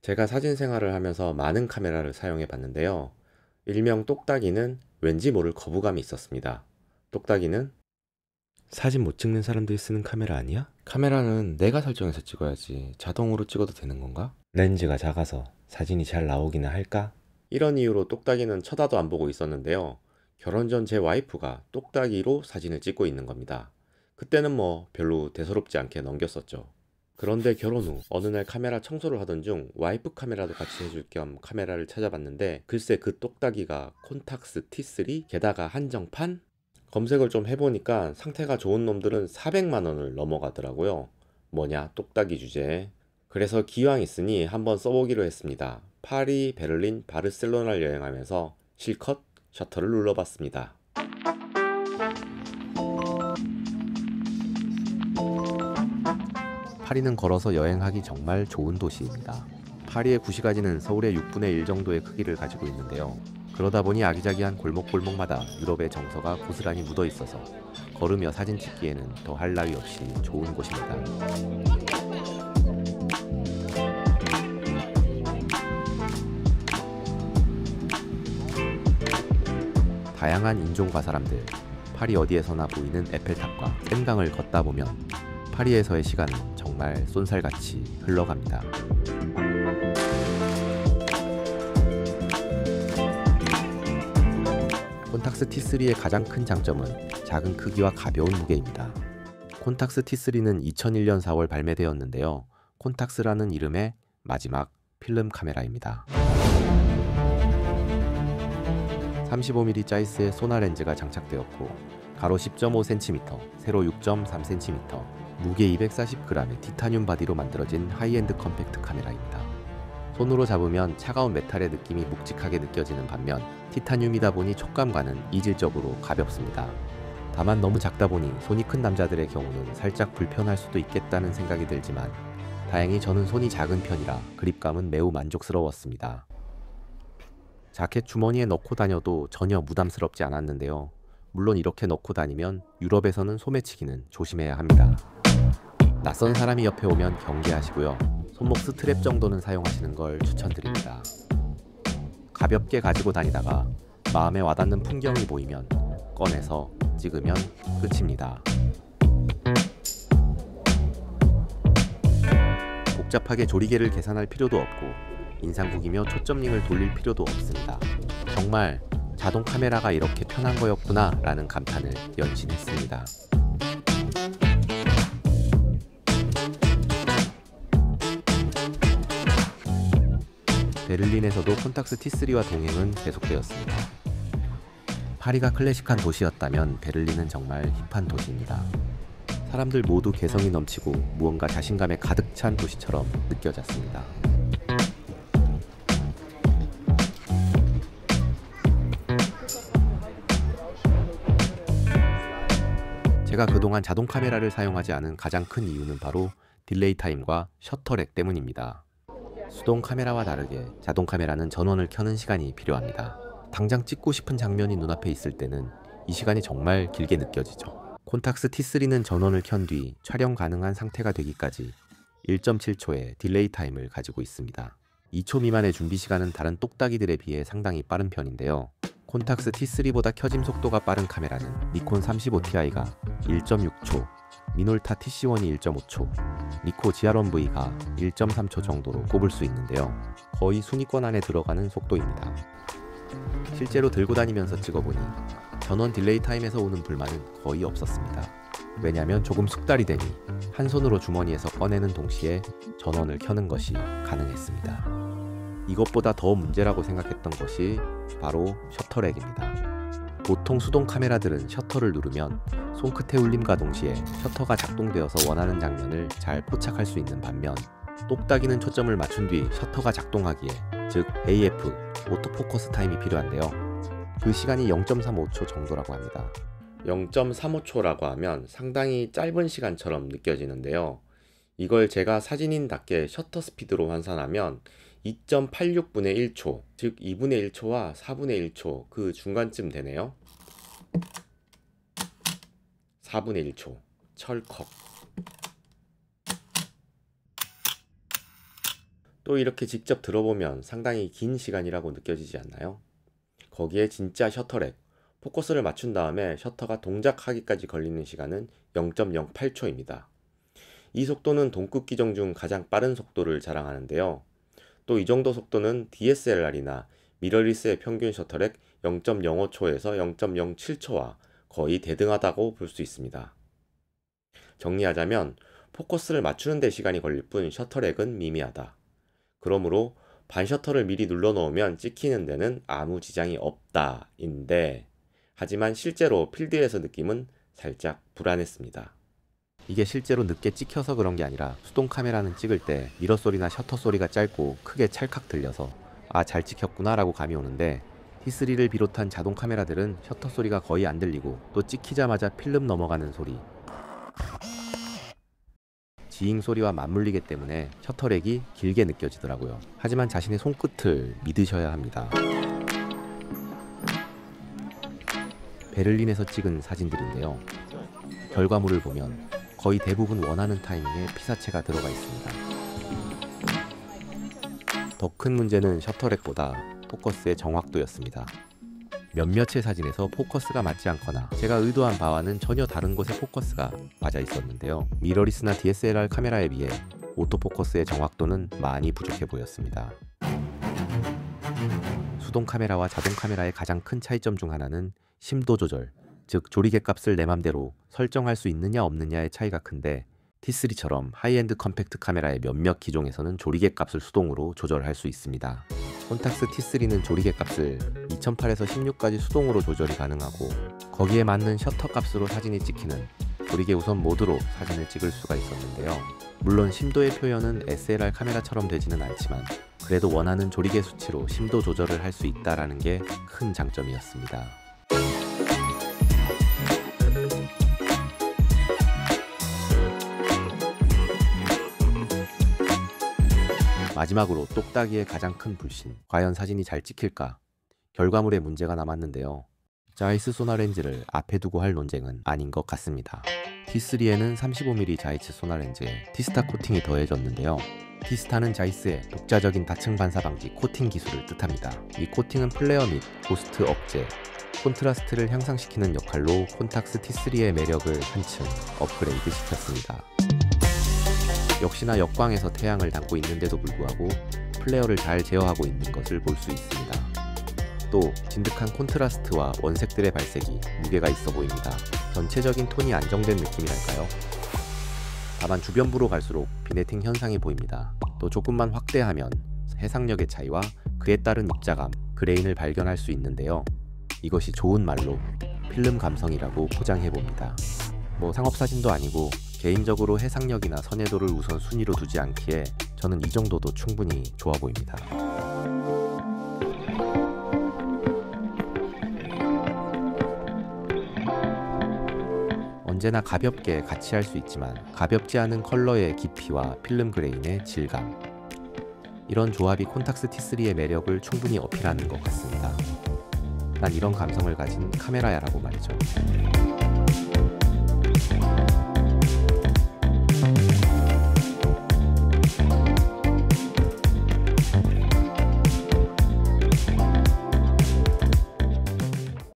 제가 사진 생활을 하면서 많은 카메라를 사용해 봤는데요. 일명 똑딱이는 왠지 모를 거부감이 있었습니다. 똑딱이는 사진 못 찍는 사람들이 쓰는 카메라 아니야? 카메라는 내가 설정해서 찍어야지 자동으로 찍어도 되는 건가? 렌즈가 작아서 사진이 잘 나오기는 할까? 이런 이유로 똑딱이는 쳐다도 안 보고 있었는데요. 결혼 전 제 와이프가 똑딱이로 사진을 찍고 있는 겁니다. 그때는 뭐 별로 대수롭지 않게 넘겼었죠. 그런데 결혼 후 어느 날 카메라 청소를 하던 중 와이프 카메라도 같이 해줄 겸 카메라를 찾아봤는데 글쎄 그 똑딱이가 콘탁스 T3 게다가 한정판? 검색을 좀 해보니까 상태가 좋은 놈들은 400만 원을 넘어가더라고요. 뭐냐 똑딱이 주제. 그래서 기왕 있으니 한번 써보기로 했습니다. 파리, 베를린, 바르셀로나를 여행하면서 실컷 셔터를 눌러봤습니다. 파리는 걸어서 여행하기 정말 좋은 도시입니다. 파리의 구시가지는 서울의 6분의 1 정도의 크기를 가지고 있는데요. 그러다 보니 아기자기한 골목골목마다 유럽의 정서가 고스란히 묻어 있어서 걸으며 사진 찍기에는 더할 나위 없이 좋은 곳입니다. 다양한 인종과 사람들, 파리 어디에서나 보이는 에펠탑과 센강을 걷다 보면 파리에서의 시간은 정말 쏜살같이 흘러갑니다. 콘탁스 T3의 가장 큰 장점은 작은 크기와 가벼운 무게입니다. 콘탁스 T3는 2001년 4월 발매되었는데요. 콘탁스라는 이름의 마지막 필름 카메라입니다. 35mm 짜이스의 소나 렌즈가 장착되었고 가로 10.5cm, 세로 6.3cm, 무게 240g의 티타늄 바디로 만들어진 하이엔드 컴팩트 카메라입니다. 손으로 잡으면 차가운 메탈의 느낌이 묵직하게 느껴지는 반면 티타늄이다 보니 촉감과는 이질적으로 가볍습니다. 다만 너무 작다 보니 손이 큰 남자들의 경우는 살짝 불편할 수도 있겠다는 생각이 들지만 다행히 저는 손이 작은 편이라 그립감은 매우 만족스러웠습니다. 자켓 주머니에 넣고 다녀도 전혀 부담스럽지 않았는데요. 물론 이렇게 넣고 다니면 유럽에서는 소매치기는 조심해야 합니다. 낯선 사람이 옆에 오면 경계하시고요. 손목 스트랩 정도는 사용하시는 걸 추천드립니다. 가볍게 가지고 다니다가 마음에 와닿는 풍경이 보이면 꺼내서 찍으면 끝입니다. 복잡하게 조리개를 계산할 필요도 없고 인상북이며 초점링을 돌릴 필요도 없습니다. 정말 자동 카메라가 이렇게 편한 거였구나 라는 감탄을 연신했습니다. 베를린에서도 콘탁스 T3와 동행은 계속되었습니다. 파리가 클래식한 도시였다면 베를린은 정말 힙한 도시입니다. 사람들 모두 개성이 넘치고 무언가 자신감에 가득 찬 도시처럼 느껴졌습니다. 제가 그동안 자동 카메라를 사용하지 않은 가장 큰 이유는 바로 딜레이 타임과 셔터렉 때문입니다. 수동 카메라와 다르게 자동 카메라는 전원을 켜는 시간이 필요합니다. 당장 찍고 싶은 장면이 눈앞에 있을 때는 이 시간이 정말 길게 느껴지죠. 콘탁스 T3는 전원을 켠 뒤 촬영 가능한 상태가 되기까지 1.7초의 딜레이 타임을 가지고 있습니다. 2초 미만의 준비 시간은 다른 똑딱이들에 비해 상당히 빠른 편인데요. 콘탁스 T3보다 켜짐 속도가 빠른 카메라는 니콘 35ti가 1.6초, 미놀타 TC1이 1.5초, 니코 GR1V가 1.3초 정도로 꼽을 수 있는데요. 거의 순위권 안에 들어가는 속도입니다. 실제로 들고 다니면서 찍어보니 전원 딜레이 타임에서 오는 불만은 거의 없었습니다. 왜냐면 조금 숙달이 되니 한 손으로 주머니에서 꺼내는 동시에 전원을 켜는 것이 가능했습니다. 이것보다 더 문제라고 생각했던 것이 바로 셔터렉입니다. 보통 수동 카메라들은 셔터를 누르면 손끝의 울림과 동시에 셔터가 작동되어서 원하는 장면을 잘 포착할 수 있는 반면 똑딱이는 초점을 맞춘 뒤 셔터가 작동하기에 즉 AF, 오토포커스 타임이 필요한데요. 그 시간이 0.35초 정도라고 합니다. 0.35초라고 하면 상당히 짧은 시간처럼 느껴지는데요. 이걸 제가 사진인답게 셔터 스피드로 환산하면 2.86분의 1초, 즉 2분의 1초와 4분의 1초 그 중간쯤 되네요. 4분의 1초, 철컥. 또 이렇게 직접 들어보면 상당히 긴 시간이라고 느껴지지 않나요? 거기에 진짜 셔터렉, 포커스를 맞춘 다음에 셔터가 동작하기까지 걸리는 시간은 0.08초입니다. 이 속도는 동급 기종 중 가장 빠른 속도를 자랑하는데요. 또 이 정도 속도는 DSLR이나 미러리스의 평균 셔터렉 0.05초에서 0.07초와 거의 대등하다고 볼 수 있습니다. 정리하자면 포커스를 맞추는 데 시간이 걸릴 뿐 셔터렉은 미미하다. 그러므로 반셔터를 미리 눌러 놓으면 찍히는 데는 아무 지장이 없다인데, 하지만 실제로 필드에서 느낌은 살짝 불안했습니다. 이게 실제로 늦게 찍혀서 그런 게 아니라 수동 카메라는 찍을 때 미러 소리나 셔터 소리가 짧고 크게 찰칵 들려서 잘 찍혔구나 라고 감이 오는데, T3를 비롯한 자동 카메라들은 셔터 소리가 거의 안 들리고 또 찍히자마자 필름 넘어가는 소리, 지잉 소리와 맞물리기 때문에 셔터렉이 길게 느껴지더라고요. 하지만 자신의 손끝을 믿으셔야 합니다. 베를린에서 찍은 사진들인데요. 결과물을 보면 거의 대부분 원하는 타이밍에 피사체가 들어가 있습니다. 더 큰 문제는 셔터렉보다 포커스의 정확도였습니다. 몇몇의 사진에서 포커스가 맞지 않거나 제가 의도한 바와는 전혀 다른 곳에 포커스가 맞아 있었는데요. 미러리스나 DSLR 카메라에 비해 오토포커스의 정확도는 많이 부족해 보였습니다. 수동 카메라와 자동 카메라의 가장 큰 차이점 중 하나는 심도 조절, 즉 조리개 값을 내 맘대로 설정할 수 있느냐 없느냐의 차이가 큰데, T3처럼 하이엔드 컴팩트 카메라의 몇몇 기종에서는 조리개 값을 수동으로 조절할 수 있습니다. 콘탁스 T3는 조리개 값을 2008에서 16까지 수동으로 조절이 가능하고, 거기에 맞는 셔터 값으로 사진이 찍히는 조리개 우선 모드로 사진을 찍을 수가 있었는데요. 물론 심도의 표현은 SLR 카메라처럼 되지는 않지만 그래도 원하는 조리개 수치로 심도 조절을 할 수 있다는 게 큰 장점이었습니다. 마지막으로 똑딱이의 가장 큰 불신, 과연 사진이 잘 찍힐까? 결과물에 문제가 남았는데요. 자이스 소나 렌즈를 앞에 두고 할 논쟁은 아닌 것 같습니다. T3에는 35mm 자이스 소나 렌즈에 티스타 코팅이 더해졌는데요. 티스타는 자이스의 독자적인 다층 반사 방지 코팅 기술을 뜻합니다. 이 코팅은 플레어 및 고스트 억제, 콘트라스트를 향상시키는 역할로 콘탁스 T3의 매력을 한층 업그레이드 시켰습니다. 역시나 역광에서 태양을 담고 있는데도 불구하고 플레어를 잘 제어하고 있는 것을 볼 수 있습니다. 또 진득한 콘트라스트와 원색들의 발색이 무게가 있어 보입니다. 전체적인 톤이 안정된 느낌이랄까요? 다만 주변부로 갈수록 비네팅 현상이 보입니다. 또 조금만 확대하면 해상력의 차이와 그에 따른 입자감, 그레인을 발견할 수 있는데요. 이것이 좋은 말로 필름 감성이라고 포장해봅니다. 상업사진도 아니고 개인적으로 해상력이나 선회도를 우선 순위로 두지 않기에 저는 이 정도도 충분히 좋아 보입니다. 언제나 가볍게 같이 할 수 있지만 가볍지 않은 컬러의 깊이와 필름 그레인의 질감, 이런 조합이 콘탁스 T3의 매력을 충분히 어필하는 것 같습니다. 난 이런 감성을 가진 카메라야라고 말이죠.